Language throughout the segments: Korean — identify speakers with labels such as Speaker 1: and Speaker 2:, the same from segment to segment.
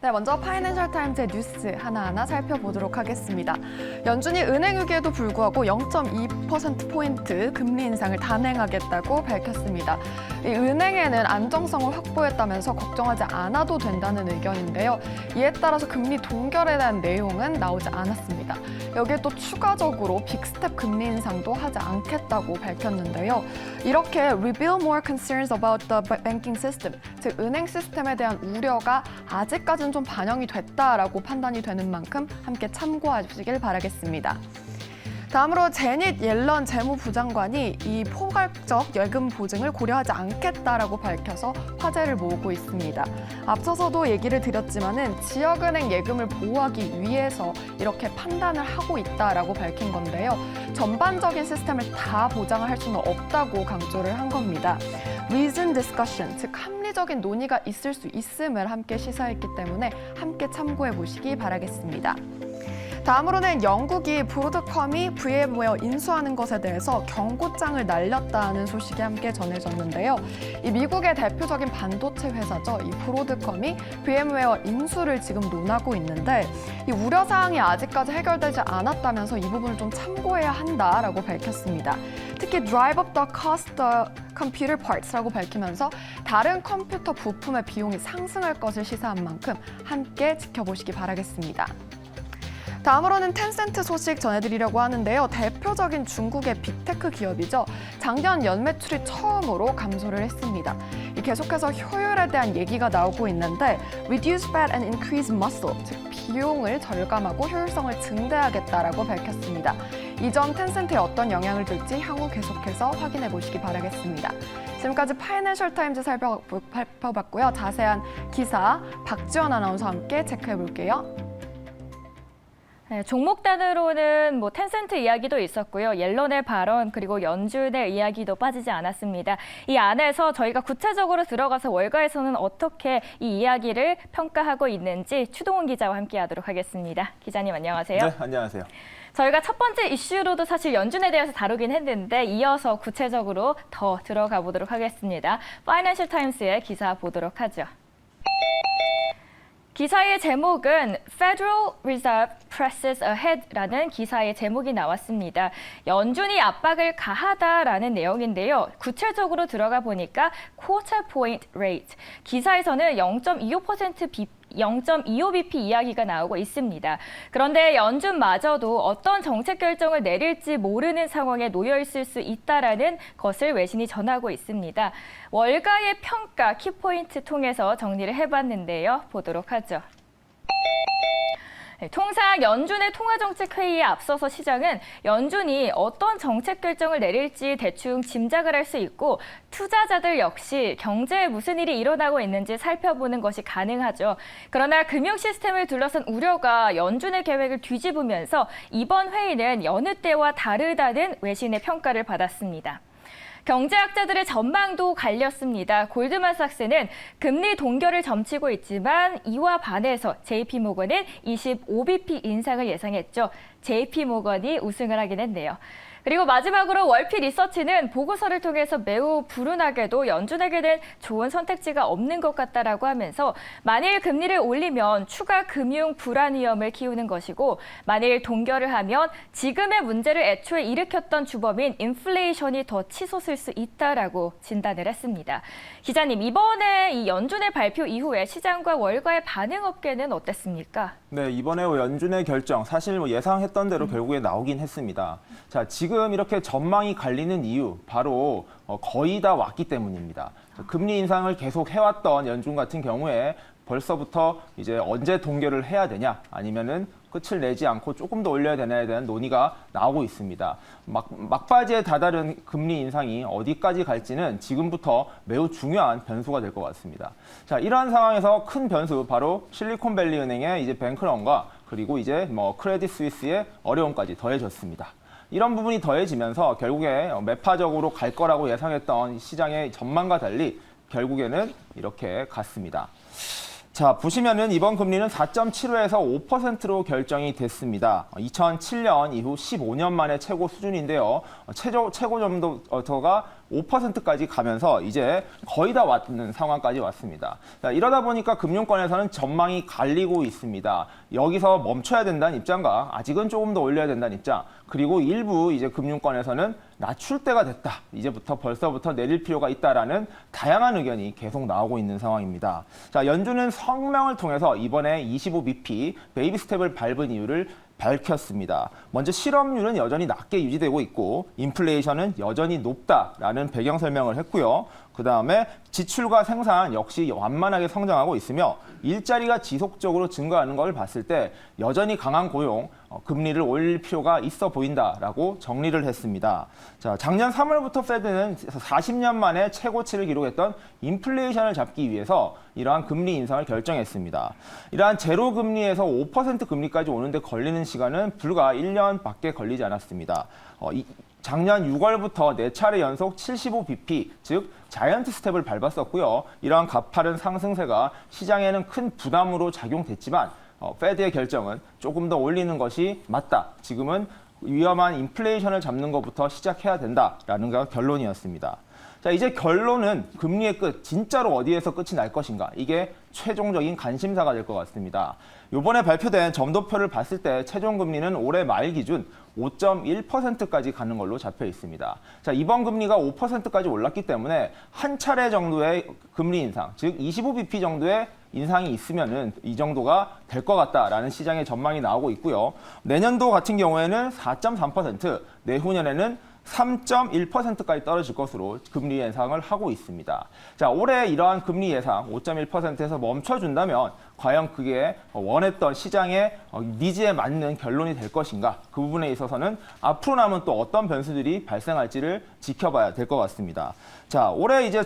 Speaker 1: 네, 먼저 파이낸셜 타임즈의 뉴스 하나하나 살펴보도록 하겠습니다. 연준이 은행 위기에도 불구하고 0.2%포인트 금리 인상을 단행하겠다고 밝혔습니다. 이 은행에는 안정성을 확보했다면서 걱정하지 않아도 된다는 의견인데요. 이에 따라서 금리 동결에 대한 내용은 나오지 않았습니다. 여기에 또 추가적으로 빅스텝 금리 인상도 하지 않겠다고 밝혔는데요. 이렇게 reveal more concerns about the banking system, 즉 은행 시스템에 대한 우려가 아직까지는 좀 반영이 됐다라고 판단이 되는 만큼 함께 참고하시길 바라겠습니다. 다음으로 제닛 옐런 재무부장관이 이 포괄적 예금 보증을 고려하지 않겠다라고 밝혀서 화제를 모으고 있습니다. 앞서서도 얘기를 드렸지만은 지역은행 예금을 보호하기 위해서 이렇게 판단을 하고 있다라고 밝힌 건데요. 전반적인 시스템을 다 보장을 할 수는 없다고 강조를 한 겁니다. Reason discussion, 즉 합리적인 논의가 있을 수 있음을 함께 시사했기 때문에 함께 참고해 보시기 바라겠습니다. 다음으로는 영국이 브로드컴이 VM웨어 인수하는 것에 대해서 경고장을 날렸다는 소식이 함께 전해졌는데요. 이 미국의 대표적인 반도체 회사죠. 이 브로드컴이 VM웨어 인수를 지금 논하고 있는데 이 우려사항이 아직까지 해결되지 않았다면서 이 부분을 좀 참고해야 한다라고 밝혔습니다. 특히 drive up the cost of computer parts라고 밝히면서 다른 컴퓨터 부품의 비용이 상승할 것을 시사한 만큼 함께 지켜보시기 바라겠습니다. 다음으로는 텐센트 소식 전해드리려고 하는데요. 대표적인 중국의 빅테크 기업이죠. 작년 연매출이 처음으로 감소를 했습니다. 계속해서 효율에 대한 얘기가 나오고 있는데 reduce fat and increase muscle, 즉 비용을 절감하고 효율성을 증대하겠다라고 밝혔습니다. 이 점 텐센트에 어떤 영향을 줄지 향후 계속해서 확인해 보시기 바라겠습니다. 지금까지 파이낸셜 타임즈 살펴봤고요. 자세한 기사 박지원 아나운서와 함께 체크해 볼게요.
Speaker 2: 네, 종목 단으로는 텐센트 이야기도 있었고요. 옐런의 발언 그리고 연준의 이야기도 빠지지 않았습니다. 이 안에서 저희가 구체적으로 들어가서 월가에서는 어떻게 이 이야기를 평가하고 있는지 추동훈 기자와 함께하도록 하겠습니다. 기자님 안녕하세요.
Speaker 3: 네, 안녕하세요.
Speaker 2: 저희가 첫 번째 이슈로도 사실 연준에 대해서 다루긴 했는데 이어서 구체적으로 더 들어가 보도록 하겠습니다. 파이낸셜 타임스의 기사 보도록 하죠. 기사의 제목은 Federal Reserve Presses Ahead라는 기사의 제목이 나왔습니다. 연준이 압박을 가하다라는 내용인데요. 구체적으로 들어가 보니까 Quarter Point Rate, 기사에서는 0.25bp 이야기가 나오고 있습니다. 그런데 연준마저도 어떤 정책 결정을 내릴지 모르는 상황에 놓여 있을 수 있다라는 것을 외신이 전하고 있습니다. 월가의 평가 키포인트 통해서 정리를 해봤는데요. 보도록 하죠. 통상 연준의 통화정책회의에 앞서서 시장은 연준이 어떤 정책 결정을 내릴지 대충 짐작을 할 수 있고 투자자들 역시 경제에 무슨 일이 일어나고 있는지 살펴보는 것이 가능하죠. 그러나 금융 시스템을 둘러싼 우려가 연준의 계획을 뒤집으면서 이번 회의는 여느 때와 다르다는 외신의 평가를 받았습니다. 경제학자들의 전망도 갈렸습니다. 골드만삭스는 금리 동결을 점치고 있지만 이와 반해서 JP모건은 25bp 인상을 예상했죠. JP모건이 우승을 하긴 했네요. 그리고 마지막으로 월피 리서치는 보고서를 통해서 매우 불운하게도 연준에게는 좋은 선택지가 없는 것 같다라고 하면서 만일 금리를 올리면 추가 금융 불안 위험을 키우는 것이고 만일 동결을 하면 지금의 문제를 애초에 일으켰던 주범인 인플레이션이 더 치솟을 수 있다라고 진단을 했습니다. 기자님, 이번에 이 연준의 발표 이후에 시장과 월가의 반응 업계는 어땠습니까?
Speaker 3: 네, 이번에 연준의 결정 사실 예상했던 대로 결국에 나오긴 했습니다. 자, 지금 이렇게 전망이 갈리는 이유 바로 거의 다 왔기 때문입니다. 금리 인상을 계속 해왔던 연준 같은 경우에 벌써부터 이제 언제 동결을 해야 되냐 아니면은 끝을 내지 않고 조금 더 올려야 되냐에 대한 논의가 나오고 있습니다. 막바지에 다다른 금리 인상이 어디까지 갈지는 지금부터 매우 중요한 변수가 될 것 같습니다. 자, 이러한 상황에서 큰 변수 바로 실리콘밸리 은행의 이제 뱅크런과 그리고 이제 크레딧 스위스의 어려움까지 더해졌습니다. 이런 부분이 더해지면서 결국에 매파적으로 갈 거라고 예상했던 시장의 전망과 달리 결국에는 이렇게 갔습니다. 자, 보시면은 이번 금리는 4.75에서 5%로 결정이 됐습니다. 2007년 이후 15년 만에 최고 수준인데요. 최고 점도가 5%까지 가면서 이제 거의 다 왔는 상황까지 왔습니다. 자, 이러다 보니까 금융권에서는 전망이 갈리고 있습니다. 여기서 멈춰야 된다는 입장과 아직은 조금 더 올려야 된다는 입장, 그리고 일부 이제 금융권에서는 낮출 때가 됐다, 이제부터 벌써부터 내릴 필요가 있다라는 다양한 의견이 계속 나오고 있는 상황입니다. 자, 연준은 성명을 통해서 이번에 25bp 베이비 스텝을 밟은 이유를 밝혔습니다. 먼저 실업률은 여전히 낮게 유지되고 있고 인플레이션은 여전히 높다라는 배경 설명을 했고요. 그다음에 지출과 생산 역시 완만하게 성장하고 있으며 일자리가 지속적으로 증가하는 걸 봤을 때 여전히 강한 고용, 금리를 올릴 필요가 있어 보인다라고 정리를 했습니다. 자, 작년 3월부터 페드는 40년 만에 최고치를 기록했던 인플레이션을 잡기 위해서 이러한 금리 인상을 결정했습니다. 이러한 제로 금리에서 5% 금리까지 오는데 걸리는 시간은 불과 1년밖에 걸리지 않았습니다. 작년 6월부터 4차례 연속 75bp, 즉 자이언트 스텝을 밟았었고요. 이러한 가파른 상승세가 시장에는 큰 부담으로 작용됐지만 페드의 결정은 조금 더 올리는 것이 맞다. 지금은 위험한 인플레이션을 잡는 것부터 시작해야 된다라는 게 결론이었습니다. 자, 이제 결론은 금리의 끝, 진짜로 어디에서 끝이 날 것인가? 이게 최종적인 관심사가 될 것 같습니다. 이번에 발표된 점도표를 봤을 때 최종 금리는 올해 말 기준 5.1%까지 가는 걸로 잡혀 있습니다. 자, 이번 금리가 5%까지 올랐기 때문에 한 차례 정도의 금리 인상, 즉 25bp 정도의 인상이 있으면은 이 정도가 될 것 같다라는 시장의 전망이 나오고 있고요. 내년도 같은 경우에는 4.3%, 내후년에는 3.1%까지 떨어질 것으로 금리 예상을 하고 있습니다. 자, 올해 이러한 금리 예상 5.1%에서 멈춰준다면 과연 그게 원했던 시장의 니즈에 맞는 결론이 될 것인가? 그 부분에 있어서는 앞으로 남은 또 어떤 변수들이 발생할지를 지켜봐야 될 것 같습니다. 자, 올해 이제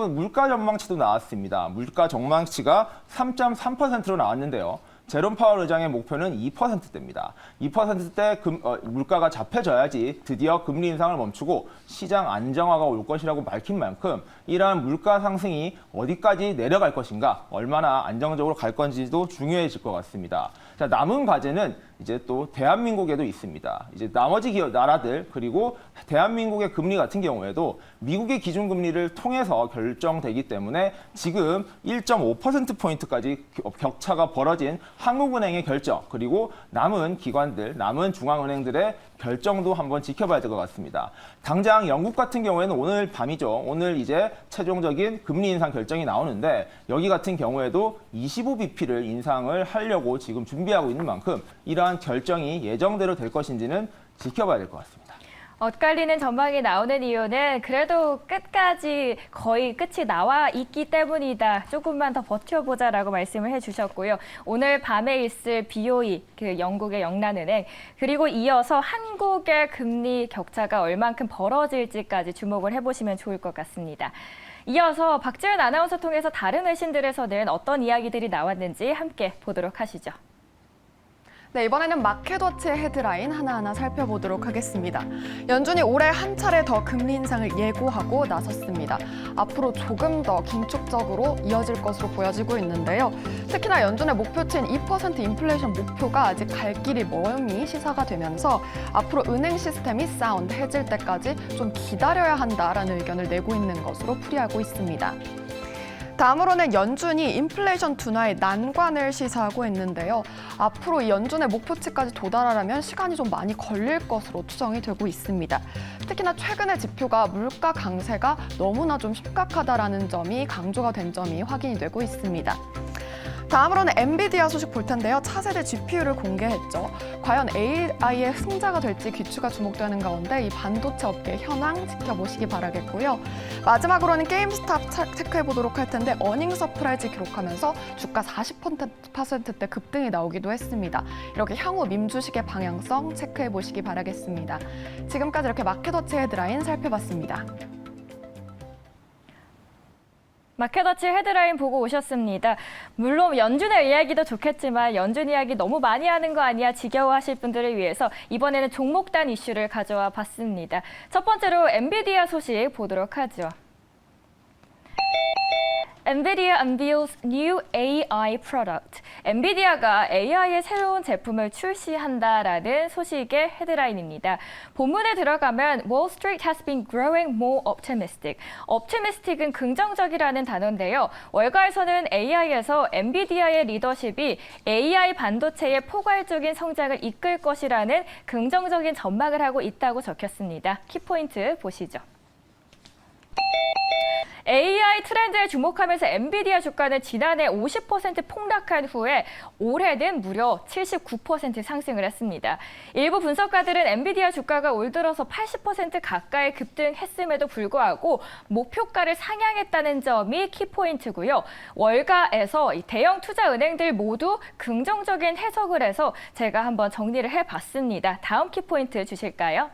Speaker 3: 물가 전망치도 나왔습니다. 물가 전망치가 3.3%로 나왔는데요. 제롬 파월 의장의 목표는 2%대입니다. 2%대 물가가 잡혀져야지 드디어 금리 인상을 멈추고 시장 안정화가 올 것이라고 밝힌 만큼 이러한 물가 상승이 어디까지 내려갈 것인가, 얼마나 안정적으로 갈 건지도 중요해질 것 같습니다. 자, 남은 과제는 이제 또 대한민국에도 있습니다. 이제 나머지 나라들 그리고 대한민국의 금리 같은 경우에도 미국의 기준금리를 통해서 결정되기 때문에 지금 1.5%포인트까지 격차가 벌어진 한국은행의 결정, 그리고 남은 기관들, 남은 중앙은행들의 결정도 한번 지켜봐야 될 것 같습니다. 당장 영국 같은 경우에는 오늘 밤이죠. 오늘 이제 최종적인 금리 인상 결정이 나오는데 여기 같은 경우에도 25bp를 인상을 하려고 지금 준비하고 있는 만큼 이러한 결정이 예정대로 될 것인지는 지켜봐야 될 것 같습니다.
Speaker 2: 엇갈리는 전망이 나오는 이유는 그래도 끝까지 거의 끝이 나와 있기 때문이다. 조금만 더 버텨보자라고 말씀을 해주셨고요. 오늘 밤에 있을 BOE, 그 영국의 영란은행, 그리고 이어서 한국의 금리 격차가 얼만큼 벌어질지까지 주목을 해보시면 좋을 것 같습니다. 이어서 박지은 아나운서 통해서 다른 외신들에서는 어떤 이야기들이 나왔는지 함께 보도록 하시죠.
Speaker 1: 네, 이번에는 마켓워치의 헤드라인 하나하나 살펴보도록 하겠습니다. 연준이 올해 한 차례 더 금리 인상을 예고하고 나섰습니다. 앞으로 조금 더 긴축적으로 이어질 것으로 보여지고 있는데요. 특히나 연준의 목표치인 2% 인플레이션 목표가 아직 갈 길이 멀미 시사가 되면서 앞으로 은행 시스템이 사운드해질 때까지 좀 기다려야 한다라는 의견을 내고 있는 것으로 풀이하고 있습니다. 다음으로는 연준이 인플레이션 둔화의 난관을 시사하고 있는데요. 앞으로 이 연준의 목표치까지 도달하려면 시간이 좀 많이 걸릴 것으로 추정이 되고 있습니다. 특히나 최근의 지표가 물가 강세가 너무나 좀 심각하다라는 점이 강조가 된 점이 확인이 되고 있습니다. 다음으로는 엔비디아 소식 볼 텐데요. 차세대 GPU를 공개했죠. 과연 AI의 승자가 될지 귀추가 주목되는 가운데 이 반도체 업계 현황 지켜보시기 바라겠고요. 마지막으로는 게임스탑 체크해보도록 할 텐데 어닝 서프라이즈 기록하면서 주가 40%대 급등이 나오기도 했습니다. 이렇게 향후 밈주식의 방향성 체크해보시기 바라겠습니다. 지금까지 이렇게 마켓워치 헤드라인 살펴봤습니다.
Speaker 2: 마켓워치 헤드라인 보고 오셨습니다. 물론 연준의 이야기도 좋겠지만 연준 이야기 너무 많이 하는 거 아니야 지겨워하실 분들을 위해서 이번에는 종목단 이슈를 가져와 봤습니다. 첫 번째로 엔비디아 소식 보도록 하죠. NVIDIA unveils new AI product. 엔비디아가 AI의 새로운 제품을 출시한다라는 소식의 헤드라인입니다. 본문에 들어가면 Wall Street has been growing more optimistic. optimistic은 긍정적이라는 단어인데요. 월가에서는 AI에서 엔비디아의 리더십이 AI 반도체의 포괄적인 성장을 이끌 것이라는 긍정적인 전망을 하고 있다고 적혔습니다. 키포인트 보시죠. AI 트렌드에 주목하면서 엔비디아 주가는 지난해 50% 폭락한 후에 올해는 무려 79% 상승을 했습니다. 일부 분석가들은 엔비디아 주가가 올 들어서 80% 가까이 급등했음에도 불구하고 목표가를 상향했다는 점이 키포인트고요. 월가에서 이 대형 투자 은행들 모두 긍정적인 해석을 해서 제가 한번 정리를 해봤습니다. 다음 키포인트 주실까요?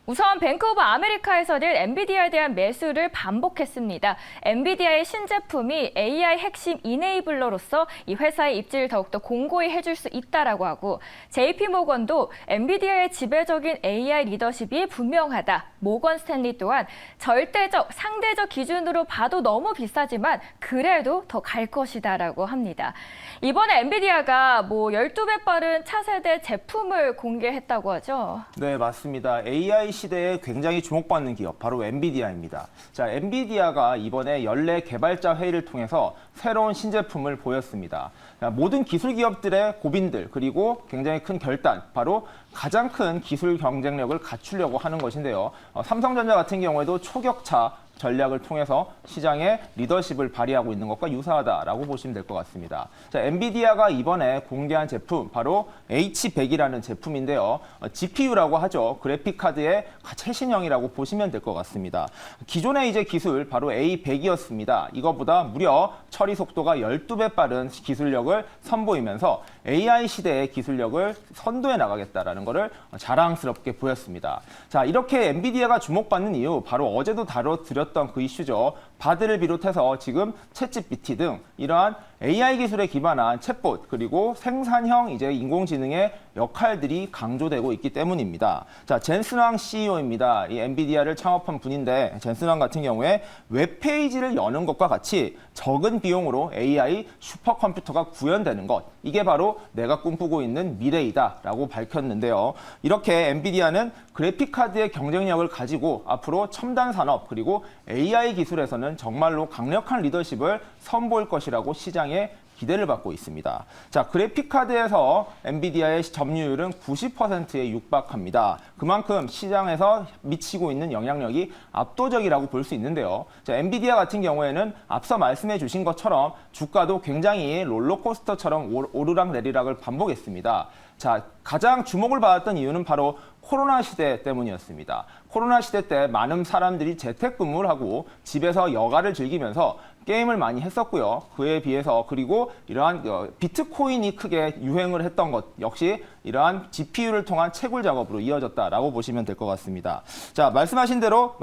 Speaker 2: 우선 뱅크 오브 아메리카에서는 엔비디아에 대한 매수를 반복했습니다. 엔비디아의 신제품이 AI 핵심 이네이블러로서 이 회사의 입지를 더욱더 공고히 해줄 수 있다라고 하고 JP모건도 엔비디아의 지배적인 AI 리더십이 분명하다. 모건 스탠리 또한 절대적, 상대적 기준으로 봐도 너무 비싸지만 그래도 더 갈 것이다라고 합니다. 이번에 엔비디아가 12배 빠른 차세대 제품을 공개했다고 하죠.
Speaker 3: 네, 맞습니다. AI 시대에 굉장히 주목받는 기업, 바로 엔비디아입니다. 자, 엔비디아가 이번에 연례 개발자 회의를 통해서 새로운 신제품을 보였습니다. 자, 모든 기술 기업들의 고민들, 그리고 굉장히 큰 결단, 바로 가장 큰 기술 경쟁력을 갖추려고 하는 것인데요. 삼성전자 같은 경우에도 초격차 전략을 통해서 시장의 리더십을 발휘하고 있는 것과 유사하다라고 보시면 될 것 같습니다. 자, 엔비디아가 이번에 공개한 제품, 바로 H100이라는 제품인데요. GPU라고 하죠. 그래픽카드의 최신형이라고 보시면 될 것 같습니다. 기존의 이제 기술, 바로 A100이었습니다. 이거보다 무려 처리 속도가 12배 빠른 기술력을 선보이면서 AI 시대의 기술력을 선도해 나가겠다라는 것을 자랑스럽게 보였습니다. 자, 이렇게 엔비디아가 주목받는 이유, 바로 어제도 다뤄드렸던 그 이슈죠. 바드를 비롯해서 지금 챗GPT 등 이러한 AI 기술에 기반한 챗봇, 그리고 생산형 이제 인공지능의 역할들이 강조되고 있기 때문입니다. 자, 젠슨 왕 CEO입니다. 이 엔비디아를 창업한 분인데, 젠슨 왕 같은 경우에 웹페이지를 여는 것과 같이 적은 비용으로 AI 슈퍼컴퓨터가 구현되는 것, 이게 바로 내가 꿈꾸고 있는 미래이다라고 밝혔는데요. 이렇게 엔비디아는 그래픽카드의 경쟁력을 가지고 앞으로 첨단 산업, 그리고 AI 기술에서는 정말로 강력한 리더십을 선보일 것이라고 시장에 기대를 받고 있습니다. 자, 그래픽카드에서 엔비디아의 점유율은 90%에 육박합니다. 그만큼 시장에서 미치고 있는 영향력이 압도적이라고 볼 수 있는데요. 자, 엔비디아 같은 경우에는 앞서 말씀해 주신 것처럼 주가도 굉장히 롤러코스터처럼 오르락내리락을 반복했습니다. 자, 가장 주목을 받았던 이유는 바로 코로나 시대 때문이었습니다. 코로나 시대 때 많은 사람들이 재택근무를 하고 집에서 여가를 즐기면서 게임을 많이 했었고요. 그에 비해서 그리고 이러한 비트코인이 크게 유행을 했던 것 역시 이러한 GPU를 통한 채굴 작업으로 이어졌다라고 보시면 될 것 같습니다. 자, 말씀하신 대로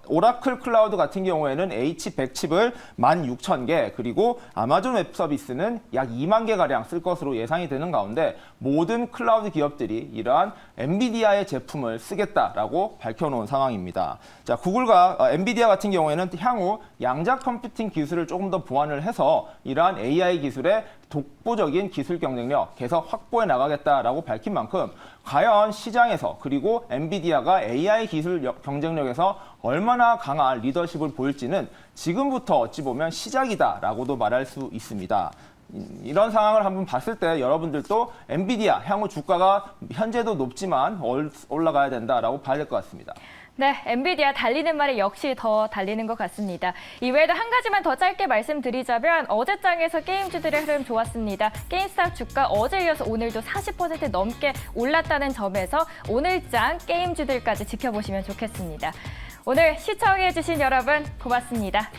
Speaker 3: 오라클 클라우드 같은 경우에는 H100 칩을 16,000개, 그리고 아마존 웹 서비스는 약 2만 개가량 쓸 것으로 예상이 되는 가운데 모든 클라우드 기업들이 이러한 엔비디아의 제품을 쓰겠다라고 밝혀놓은 상황입니다. 자, 구글과 엔비디아 같은 경우에는 향후 양자 컴퓨팅 기술을 조금 더 보완을 해서 이러한 AI 기술의 독보적인 기술 경쟁력 계속 확보해 나가겠다라고 밝힌 만큼 과연 시장에서, 그리고 엔비디아가 AI 기술 경쟁력에서 얼마나 강한 리더십을 보일지는 지금부터 어찌 보면 시작이다라고도 말할 수 있습니다. 이런 상황을 한번 봤을 때 여러분들도 엔비디아 향후 주가가 현재도 높지만 올라가야 된다라고 봐야 될 것 같습니다.
Speaker 2: 네, 엔비디아 달리는 말이 역시 더 달리는 것 같습니다. 이외에도 한 가지만 더 짧게 말씀드리자면 어제장에서 게임주들의 흐름 좋았습니다. 게임스탑 주가 어제 이어서 오늘도 40% 넘게 올랐다는 점에서 오늘장 게임주들까지 지켜보시면 좋겠습니다. 오늘 시청해주신 여러분 고맙습니다.